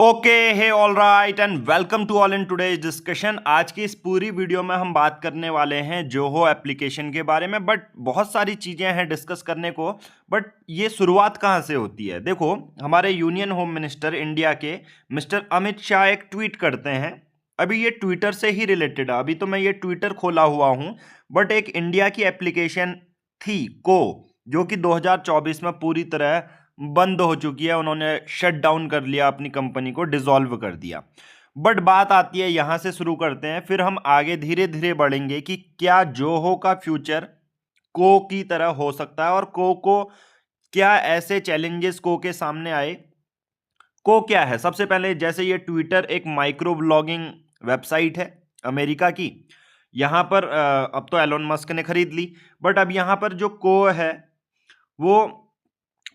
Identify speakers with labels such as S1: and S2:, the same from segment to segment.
S1: Okay hey all right and welcome to all in today's discussion. आज की इस पूरी वीडियो में हम बात करने वाले हैं जोहो एप्लीकेशन के बारे में। बट बहुत सारी चीज़ें हैं डिस्कस करने को। बट ये शुरुआत कहाँ से होती है? देखो, हमारे यूनियन होम मिनिस्टर इंडिया के मिस्टर अमित शाह एक ट्वीट करते हैं। अभी ये ट्विटर से ही रिलेटेड है। अभी तो मैं ये ट्विटर खोला हुआ हूँ, बट एक इंडिया की एप्लीकेशन थी जो कि 2024 में पूरी तरह बंद हो चुकी है। उन्होंने शट डाउन कर लिया, अपनी कंपनी को डिसॉल्व कर दिया। बट बात आती है, यहां से शुरू करते हैं, फिर हम आगे धीरे धीरे बढ़ेंगे कि क्या जोहो का फ्यूचर को की तरह हो सकता है और को क्या ऐसे चैलेंजेस को के सामने आए। को क्या है? सबसे पहले, जैसे ये ट्विटर एक माइक्रो ब्लॉगिंग वेबसाइट है अमेरिका की। यहां पर अब तो एलोन मस्क ने खरीद ली। बट अब यहां पर जो को है वो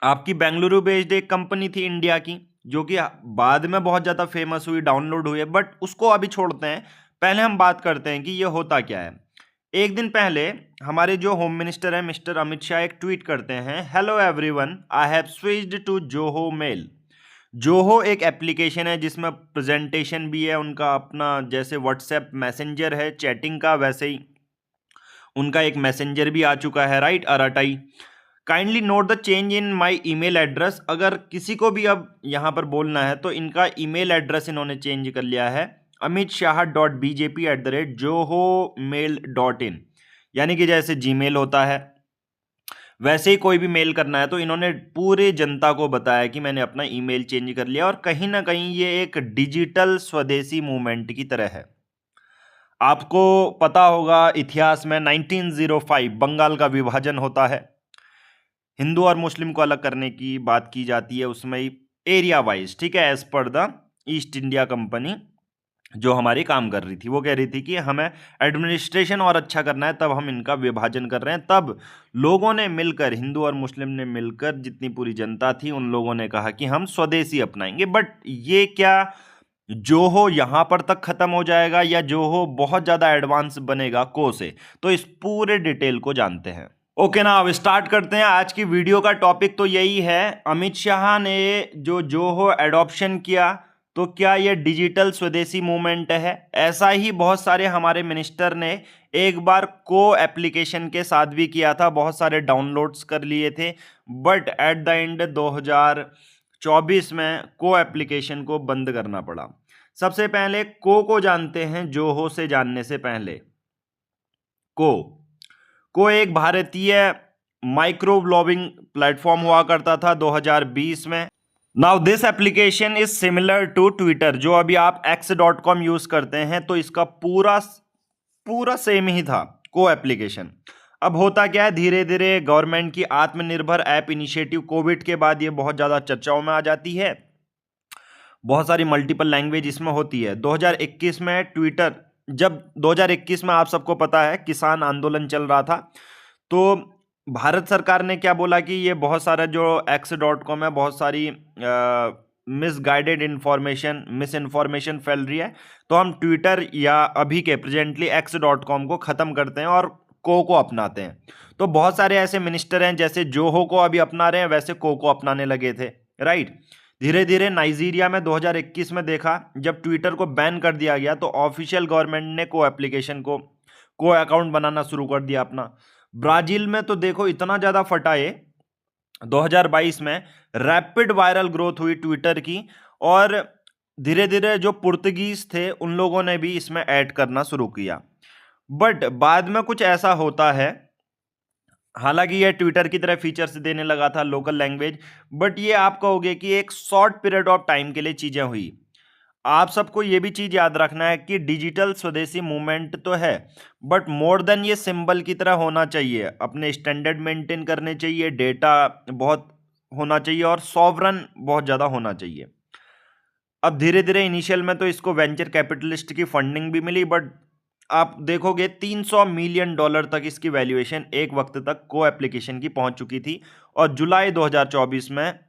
S1: आपकी बेंगलुरु बेस्ड एक कंपनी थी इंडिया की, जो कि बाद में बहुत ज़्यादा फेमस हुई, डाउनलोड हुई है। बट उसको अभी छोड़ते हैं, पहले हम बात करते हैं कि ये होता क्या है। एक दिन पहले हमारे जो होम मिनिस्टर हैं मिस्टर अमित शाह एक ट्वीट करते हैं, hello everyone, I have switched to Zoho mail. Zoho एक एप्लीकेशन है जिसमें प्रेजेंटेशन भी है, उनका अपना जैसे व्हाट्सएप मैसेंजर है चैटिंग का, वैसे ही उनका एक मैसेंजर भी आ चुका है, right, Arattai. Kindly note the change in my email address. अगर किसी को भी अब यहाँ पर बोलना है तो इनका ईमेल एड्रेस इन्होंने चेंज कर लिया है, amitshah.bjp@johomail.in। यानी कि जैसे जीमेल होता है वैसे ही कोई भी मेल करना है तो इन्होंने पूरे जनता को बताया कि मैंने अपना ईमेल चेंज कर लिया। और कहीं ना कहीं ये एक डिजिटल स्वदेशी मूवमेंट की तरह है। आपको पता होगा इतिहास में 1905 बंगाल का विभाजन होता है, हिंदू और मुस्लिम को अलग करने की बात की जाती है उसमें एरिया वाइज, ठीक है, as per the east India company जो हमारी काम कर रही थी। वो कह रही थी कि हमें एडमिनिस्ट्रेशन और अच्छा करना है, तब हम इनका विभाजन कर रहे हैं। तब लोगों ने मिलकर, हिंदू और मुस्लिम ने मिलकर, जितनी पूरी जनता थी उन लोगों ने कहा कि हम स्वदेशी अपनाएंगे। बट ये क्या जोहो यहां पर तक खत्म हो जाएगा या जोहो बहुत ज्यादा एडवांस बनेगा को से? तो इस पूरे डिटेल को जानते हैं। ओके ना, अब स्टार्ट करते हैं। आज की वीडियो का टॉपिक तो यही है, अमित शाह ने जो जोहो एडॉप्शन किया, तो क्या ये डिजिटल स्वदेशी मूवमेंट है? ऐसा ही बहुत सारे हमारे मिनिस्टर ने एक बार को एप्लीकेशन के साथ भी किया था, बहुत सारे डाउनलोड्स कर लिए थे। बट एट द एंड 2024 में को एप्लीकेशन को बंद करना पड़ा। सबसे पहले को जानते हैं, जोहो से जानने से पहले। को एक भारतीय माइक्रो ब्लॉगिंग प्लेटफॉर्म हुआ करता था 2020 में। Now this application is similar to Twitter, जो अभी आप x.com यूज करते हैं, तो इसका पूरा पूरा सेम ही था को एप्लीकेशन। अब होता क्या है, धीरे धीरे गवर्नमेंट की आत्मनिर्भर ऐप इनिशिएटिव कोविड के बाद ये बहुत ज्यादा चर्चाओं में आ जाती है। बहुत सारी मल्टीपल लैंग्वेज इसमें होती है। 2021 में ट्विटर, जब 2021 में आप सबको पता है किसान आंदोलन चल रहा था, तो भारत सरकार ने क्या बोला कि ये बहुत सारा जो x.com है, बहुत सारी मिसगाइडेड इंफॉर्मेशन, मिस इन्फॉर्मेशन फैल रही है, तो हम ट्विटर या अभी के प्रेजेंटली x.com को ख़त्म करते हैं और को अपनाते हैं। तो बहुत सारे ऐसे मिनिस्टर हैं जैसे जोहो को अभी अपना रहे हैं, वैसे को अपनाने लगे थे, राइट। धीरे धीरे नाइजीरिया में 2021 में देखा, जब ट्विटर को बैन कर दिया गया, तो ऑफिशियल गवर्नमेंट ने को एप्लीकेशन को अकाउंट बनाना शुरू कर दिया अपना। ब्राजील में तो देखो इतना ज्यादा फटाए, 2022 में रैपिड वायरल ग्रोथ हुई ट्विटर की। और धीरे धीरे जो पुर्तगीज थे उन लोगों ने भी इसमें ऐड करना शुरू किया। बट बाद में कुछ ऐसा होता है, हालांकि ये ट्विटर की तरह फीचर्स देने लगा था लोकल लैंग्वेज, बट ये आप कहोगे कि एक शॉर्ट पीरियड ऑफ टाइम के लिए चीजें हुई। आप सबको ये भी चीज याद रखना है कि डिजिटल स्वदेशी मूवमेंट तो है, बट मोर देन ये सिंबल की तरह होना चाहिए। अपने स्टैंडर्ड मेंटेन करने चाहिए, डेटा बहुत होना चाहिए और सॉवरन बहुत ज्यादा होना चाहिए। अब धीरे धीरे इनिशियल में तो इसको वेंचर कैपिटलिस्ट की फंडिंग भी मिली, बट आप देखोगे $300 मिलियन तक इसकी वैल्यूएशन एक वक्त तक को एप्लीकेशन की पहुंच चुकी थी। और जुलाई 2024 में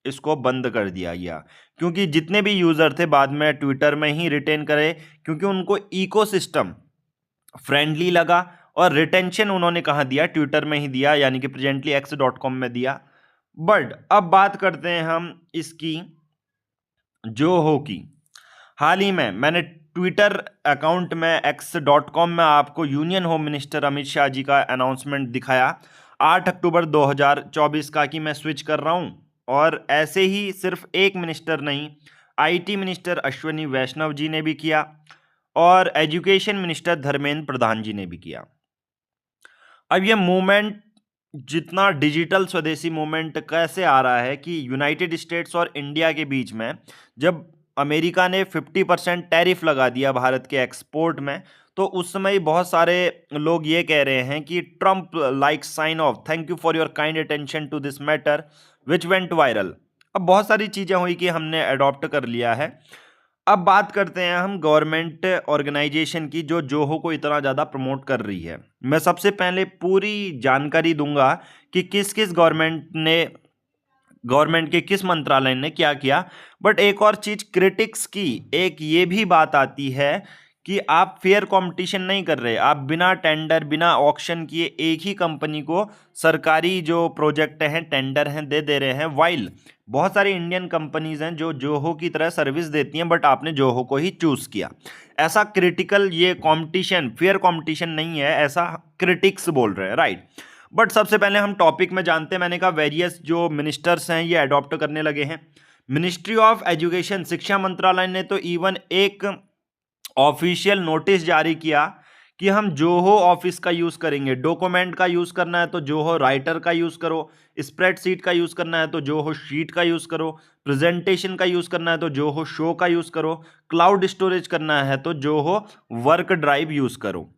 S1: इसको बंद कर दिया गया, क्योंकि जितने भी यूजर थे बाद में ट्विटर में ही रिटेन करे, क्योंकि उनको इकोसिस्टम फ्रेंडली लगा। और रिटेंशन उन्होंने कहाँ दिया? ट्विटर में ही दिया, यानी कि प्रेजेंटली x.com में दिया। बट अब बात करते हैं हम इसकी जोहो की हाल ही में मैंने ट्विटर अकाउंट में x.com में आपको union home minister Amit Shah ji का अनाउंसमेंट दिखाया 8 अक्टूबर 2024 का कि मैं स्विच कर रहा हूं। और ऐसे ही सिर्फ एक मिनिस्टर नहीं, आईटी मिनिस्टर अश्विनी वैष्णव जी ने भी किया और एजुकेशन मिनिस्टर धर्मेंद्र प्रधान जी ने भी किया। अब ये मूवमेंट जितना डिजिटल स्वदेशी मूवमेंट कैसे आ रहा है कि यूनाइटेड स्टेट्स और इंडिया के बीच में जब अमेरिका ने 50% टैरिफ लगा दिया भारत के एक्सपोर्ट में, तो उस समय बहुत सारे लोग ये कह रहे हैं कि Trump like sign off thank you for your kind attention to this matter which went viral. अब बहुत सारी चीज़ें हुई कि हमने अडॉप्ट कर लिया है। अब बात करते हैं हम गवर्नमेंट ऑर्गेनाइजेशन की जो जोहो को इतना ज़्यादा प्रमोट कर रही है। मैं सबसे पहले पूरी जानकारी दूंगा कि किस किस गवर्नमेंट के किस मंत्रालय ने क्या किया। बट एक और चीज क्रिटिक्स की एक ये भी बात आती है कि आप फेयर कंपटीशन नहीं कर रहे, आप बिना टेंडर बिना ऑक्शन किए एक ही कंपनी को सरकारी जो प्रोजेक्ट हैं टेंडर हैं दे रहे हैं। वाइल बहुत सारी इंडियन कंपनीज हैं जो जोहो की तरह सर्विस देती हैं, बट आपने जोहो को ही चूज किया। ऐसा क्रिटिकल ये कंपटीशन फेयर कंपटीशन नहीं है, ऐसा क्रिटिक्स बोल रहे हैं, राइट। बट सबसे पहले हम टॉपिक में जानते हैं। मैंने कहा वेरियस जो मिनिस्टर्स हैं ये अडॉप्ट करने लगे हैं। मिनिस्ट्री ऑफ एजुकेशन शिक्षा मंत्रालय ने तो इवन एक ऑफिशियल नोटिस जारी किया कि हम जोहो ऑफिस का यूज करेंगे। डॉक्यूमेंट का यूज करना है तो जोहो राइटर का यूज करो, स्प्रेडशीट का यूज करना है तो जोहो शीट का यूज करो, प्रेजेंटेशन का यूज करना है तो जोहो शो का यूज करो, क्लाउड स्टोरेज करना है तो जोहो वर्क ड्राइव यूज करो।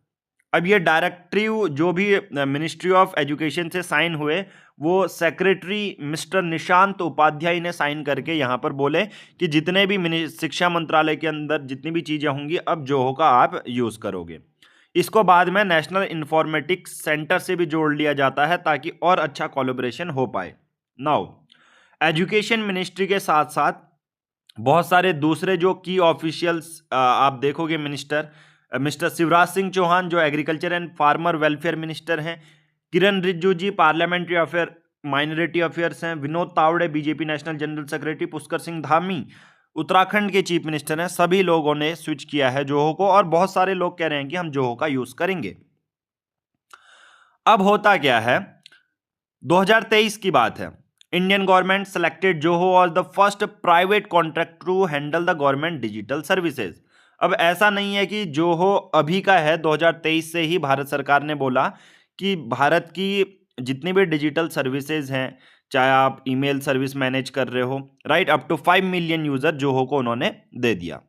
S1: अब ये डायरेक्टिव जो भी मिनिस्ट्री ऑफ एजुकेशन से साइन हुए वो सेक्रेटरी मिस्टर निशांत उपाध्याय ने साइन करके यहाँ पर बोले कि जितने भी शिक्षा मंत्रालय के अंदर जितनी भी चीज़ें होंगी अब जोहो का आप यूज़ करोगे। इसको बाद में नेशनल इंफॉर्मेटिक्स सेंटर से भी जोड़ लिया जाता है ताकि और अच्छा कोलैबोरेशन हो पाए। नाउ एजुकेशन मिनिस्ट्री के साथ साथ बहुत सारे दूसरे जो की ऑफिशियल्स आप देखोगे मिस्टर शिवराज सिंह चौहान जो agriculture and farmer welfare minister हैं, किरण रिजिजू जी पार्लियामेंट्री अफेयर माइनॉरिटी अफेयर्स हैं, Vinod Tawde BJP national general secretary, Pushkar Singh Dhami Uttarakhand के चीफ मिनिस्टर हैं। सभी लोगों ने स्विच किया है जोहो को और बहुत सारे लोग कह रहे हैं कि हम जोहो का यूज करेंगे। अब होता क्या है, 2023 की बात है। Indian government selected Zoho as the first private contract to handle the government digital services. अब ऐसा नहीं है कि जोहो अभी का है, 2023 से ही भारत सरकार ने बोला कि भारत की जितनी भी डिजिटल सर्विसेज हैं, चाहे आप ईमेल सर्विस मैनेज कर रहे हो, right, up to 5 million user Zoho को उन्होंने दे दिया।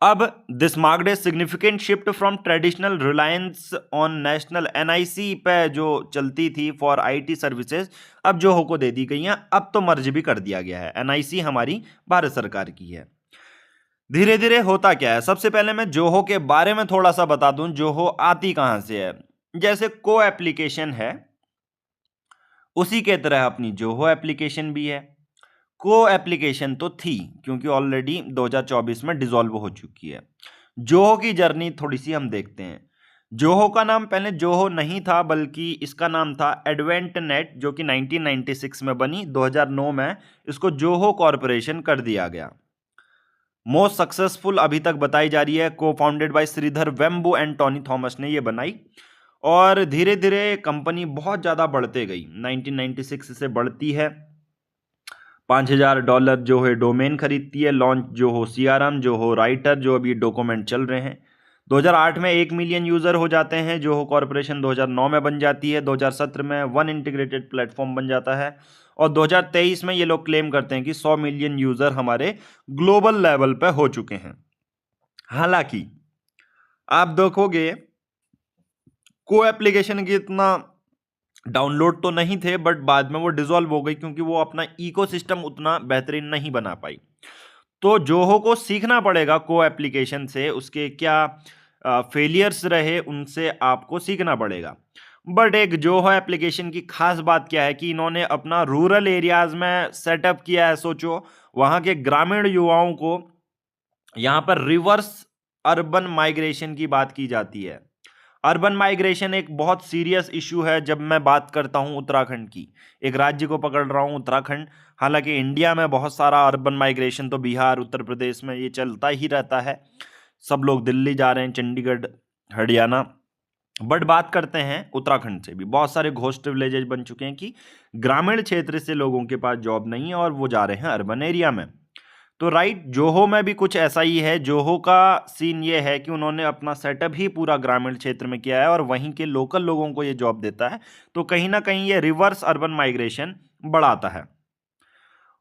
S1: अब this marked a significant shift from traditional reliance on national NIC पे जो चलती थी फॉर आईटी सर्विसेज, अब जोहो को दे दी गई हैं। अब तो मर्ज भी कर दिया गया है, एनआईसी हमारी भारत सरकार की है। धीरे धीरे होता क्या है, सबसे पहले मैं जोहो के बारे में थोड़ा सा बता दूं, जोहो आती कहां से है। जैसे को एप्लीकेशन है उसी के तरह अपनी जोहो एप्लीकेशन भी है। को एप्लीकेशन तो थी क्योंकि ऑलरेडी 2024 में डिसॉल्व हो चुकी है। जोहो की जर्नी थोड़ी सी हम देखते हैं। जोहो का नाम पहले जोहो नहीं था बल्कि इसका नाम था एडवेंट नेट, जो कि 1996 में बनी। 2009 में इसको जोहो कॉरपोरेशन कर दिया गया। मोस्ट सक्सेसफुल अभी तक बताई जा रही है, को founded by Sridhar Vembu and Tony Thomas ने ये बनाई। और धीरे धीरे कंपनी बहुत ज़्यादा बढ़ते गई, 1996 से बढ़ती है। $5,000 जो है डोमेन खरीदती है। लॉन्च जो हो सीआरएम, जो हो राइटर, जो अभी डॉक्यूमेंट चल रहे हैं। 2008 में 1 मिलियन यूज़र हो जाते हैं। जो हो कॉरपोरेशन 2009 में बन जाती है। 2017 में वन इंटीग्रेटेड प्लेटफॉर्म बन जाता है और 2023 में ये लोग क्लेम करते हैं कि 100 मिलियन यूज़र हमारे ग्लोबल लेवल पे हो चुके हैं। हालांकि आप देखोगे को एप्लीकेशन की इतना डाउनलोड तो नहीं थे, बट बाद में वो डिसॉल्व हो गई क्योंकि वो अपना इकोसिस्टम उतना बेहतरीन नहीं बना पाई। तो जोहो को सीखना पड़ेगा को एप्लीकेशन से, उसके क्या फेलियर्स रहे उनसे आपको सीखना पड़ेगा। बट एक जोहो एप्लीकेशन की खास बात क्या है कि इन्होंने अपना रूरल एरियाज में सेटअप किया है। सोचो वहाँ के ग्रामीण युवाओं को, यहाँ पर रिवर्स अर्बन माइग्रेशन की बात की जाती है। अर्बन माइग्रेशन एक बहुत सीरियस इशू है। जब मैं बात करता हूं उत्तराखंड की, एक राज्य को पकड़ रहा हूं उत्तराखंड, हालांकि इंडिया में बहुत सारा अर्बन माइग्रेशन तो बिहार उत्तर प्रदेश में ये चलता ही रहता है, सब लोग दिल्ली जा रहे हैं, चंडीगढ़, हरियाणा। बट बात करते हैं उत्तराखंड से भी बहुत सारे घोस्ट विलेजेस बन चुके हैं कि ग्रामीण क्षेत्र से लोगों के पास जॉब नहीं है और वो जा रहे हैं अर्बन एरिया में। तो राइट, जोहो में भी कुछ ऐसा ही है। जोहो का सीन ये है कि उन्होंने अपना सेटअप ही पूरा ग्रामीण क्षेत्र में किया है और वहीं के लोकल लोगों को ये जॉब देता है। तो कहीं ना कहीं ये रिवर्स अर्बन माइग्रेशन बढ़ाता है।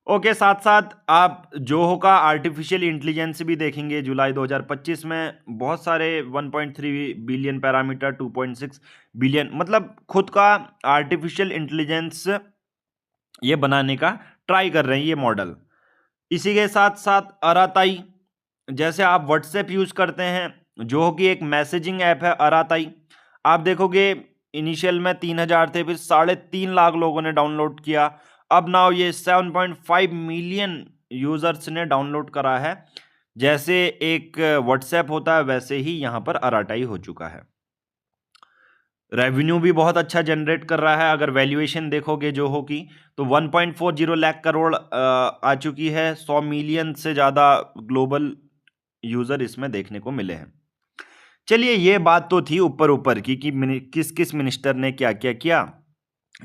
S1: ओके, साथ साथ आप जोहो का आर्टिफिशियल इंटेलिजेंस भी देखेंगे। जुलाई 2025 में बहुत सारे 1.3 बिलियन पैरामीटर, 2.6 बिलियन, मतलब खुद का आर्टिफिशियल इंटेलिजेंस ये बनाने का ट्राई कर रहे हैं ये मॉडल। इसी के साथ साथ अराताई, जैसे आप व्हाट्सएप यूज करते हैं, जो कि एक मैसेजिंग ऐप है अराताई, आप देखोगे इनिशियल में 3,000 थे, फिर 3.5 लाख लोगों ने डाउनलोड किया। अब नाउ ये 7.5 मिलियन यूजर्स ने डाउनलोड करा है। जैसे एक व्हाट्सएप होता है वैसे ही यहाँ पर अराताई हो चुका है। रेवेन्यू भी बहुत अच्छा जनरेट कर रहा है। अगर वैल्यूएशन देखोगे जोहो की तो 1.40 लाख करोड़ आ चुकी है। 100 मिलियन से ज़्यादा ग्लोबल यूज़र इसमें देखने को मिले हैं। चलिए, ये बात तो थी ऊपर ऊपर की कि किस किस मिनिस्टर ने क्या क्या किया।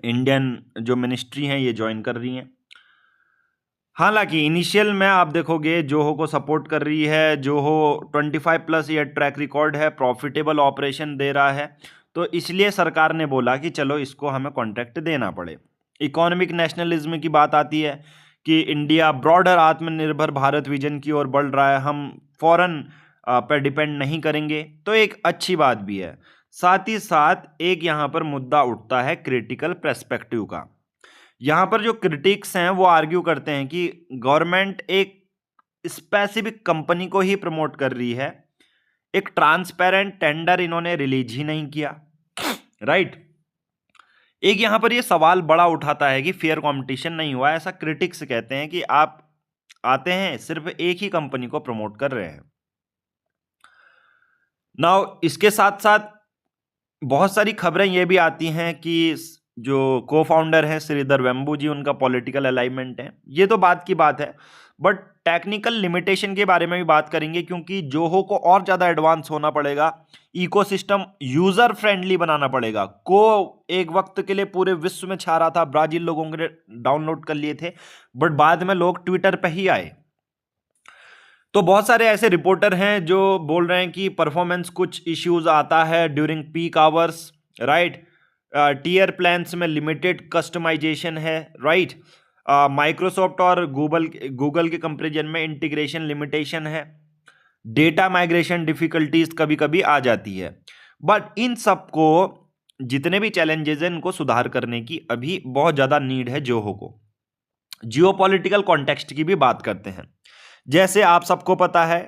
S1: इंडियन जो मिनिस्ट्री हैं ये ज्वाइन कर रही हैं। हालांकि इनिशियल में आप देखोगे जोहो को सपोर्ट कर रही है। जोहो 25+ ईयर ट्रैक रिकॉर्ड है, प्रॉफिटेबल ऑपरेशन दे रहा है, तो इसलिए सरकार ने बोला कि चलो इसको हमें कॉन्ट्रैक्ट देना पड़े। इकोनॉमिक नेशनलिज्म की बात आती है कि इंडिया ब्रॉडर आत्मनिर्भर भारत विजन की ओर बढ़ रहा है, हम फॉरेन पर डिपेंड नहीं करेंगे, तो एक अच्छी बात भी है। साथ ही साथ एक यहाँ पर मुद्दा उठता है क्रिटिकल पर्सपेक्टिव का। यहाँ पर जो क्रिटिक्स हैं वो आर्ग्यू करते हैं कि गवर्नमेंट एक स्पेसिफिक कंपनी को ही प्रमोट कर रही है, एक ट्रांसपेरेंट टेंडर इन्होंने रिलीज ही नहीं किया। राइट, एक यहां पर ये सवाल बड़ा उठाता है कि फेयर कंपटीशन नहीं हुआ। ऐसा क्रिटिक्स कहते हैं कि आप आते हैं सिर्फ एक ही कंपनी को प्रमोट कर रहे हैं। नाउ इसके साथ साथ बहुत सारी खबरें ये भी आती हैं कि जो को फाउंडर हैं श्रीधर वेम्बू जी, उनका पॉलिटिकल अलाइनमेंट है। ये तो बात की बात है, बट टेक्निकल लिमिटेशन के बारे में भी बात करेंगे क्योंकि जोहो को और ज़्यादा एडवांस होना पड़ेगा, इकोसिस्टम यूज़र फ्रेंडली बनाना पड़ेगा। को एक वक्त के लिए पूरे विश्व में छा रहा था, ब्राज़ील लोगों ने डाउनलोड कर लिए थे, बट बाद में लोग ट्विटर पे ही आए। तो बहुत सारे ऐसे रिपोर्टर हैं जो बोल रहे हैं कि परफॉर्मेंस कुछ इश्यूज आता है during peak hours. Right, tier plans में लिमिटेड कस्टमाइजेशन है। राइट, माइक्रोसॉफ्ट और गूगल के कंपेरिजन में इंटीग्रेशन लिमिटेशन है। डेटा माइग्रेशन डिफिकल्टीज कभी कभी आ जाती है। बट इन सब को, जितने भी चैलेंजेस हैं, इनको सुधार करने की अभी बहुत ज़्यादा नीड है जोहो को। जियोपॉलिटिकल कॉन्टेक्स्ट की भी बात करते हैं। जैसे आप सबको पता है,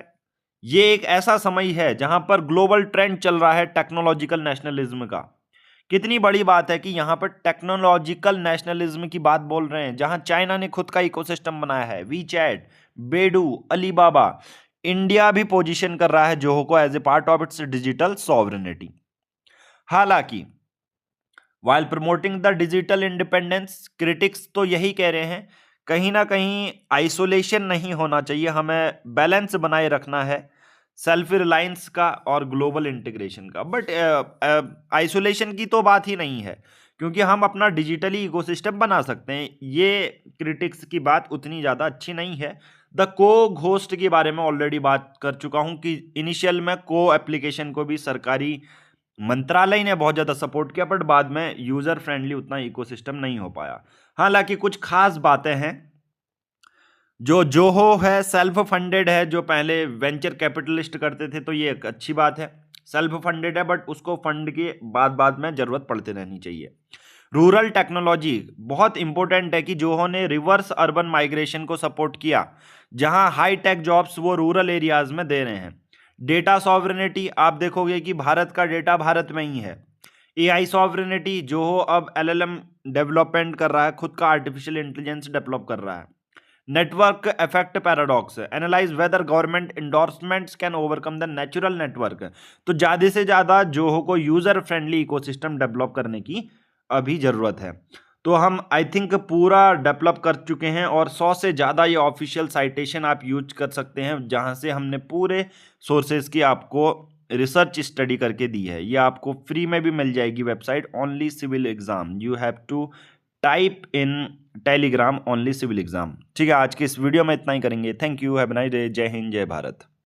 S1: ये एक ऐसा समय है जहां पर ग्लोबल ट्रेंड चल रहा है टेक्नोलॉजिकल नेशनलिज्म का। कितनी बड़ी बात है कि यहां पर टेक्नोलॉजिकल नेशनलिज्म की बात बोल रहे हैं, जहां चाइना ने खुद का इकोसिस्टम बनाया है, वीचैट, बेडू, अलीबाबा। इंडिया भी पोजीशन कर रहा है जोहो को as a part of its digital sovereignty. हालांकि while promoting the digital independence, critics तो यही कह रहे हैं कहीं ना कहीं आइसोलेशन नहीं होना चाहिए, हमें बैलेंस बनाए रखना है सेल्फ रिलायंस का और ग्लोबल इंटीग्रेशन का। बट आइसोलेशन की तो बात ही नहीं है क्योंकि हम अपना डिजिटली इकोसिस्टम बना सकते हैं। ये क्रिटिक्स की बात उतनी ज़्यादा अच्छी नहीं है। द को घोस्ट के बारे में ऑलरेडी बात कर चुका हूं कि इनिशियल में को एप्लीकेशन को भी सरकारी मंत्रालय ने बहुत ज़्यादा सपोर्ट किया, बट बाद में यूज़र फ्रेंडली उतना इकोसिस्टम नहीं हो पाया। हालांकि कुछ खास बातें हैं। जो जोहो है सेल्फ फंडेड है, जो पहले वेंचर कैपिटलिस्ट करते थे, तो ये एक अच्छी बात है। सेल्फ फंडेड है, बट उसको फंड के बाद में जरूरत पड़ते रहनी चाहिए। रूरल टेक्नोलॉजी बहुत इंपॉर्टेंट है कि जोहो ने रिवर्स अर्बन माइग्रेशन को सपोर्ट किया, जहां हाई टेक जॉब्स वो रूरल एरियाज में दे रहे हैं। डेटा सॉवरेनिटी, आप देखोगे कि भारत का डेटा भारत में ही है। एआई सॉवरेनिटी, जोहो अब एलएलएम डेवलपमेंट कर रहा है, खुद का आर्टिफिशियल इंटेलिजेंस डेवलप कर रहा है। Network effect paradox, analyse whether government endorsements can overcome the natural network. तो ज़्यादा से ज़्यादा जोहो को यूज़र फ्रेंडली इकोसिस्टम डेवलप करने की अभी ज़रूरत है। तो हम आई थिंक पूरा डेवलप कर चुके हैं और 100 से ज़्यादा ये ऑफिशियल साइटेशन आप यूज कर सकते हैं, जहाँ से हमने पूरे सोर्सेज की आपको रिसर्च स्टडी करके दी है। ये आपको फ्री में भी मिल जाएगी website, only civil exam, you have to type in Telegram only civil exam. ठीक है, आज के इस वीडियो में इतना ही करेंगे। Thank you, have a nice day, जय हिंद, जय भारत।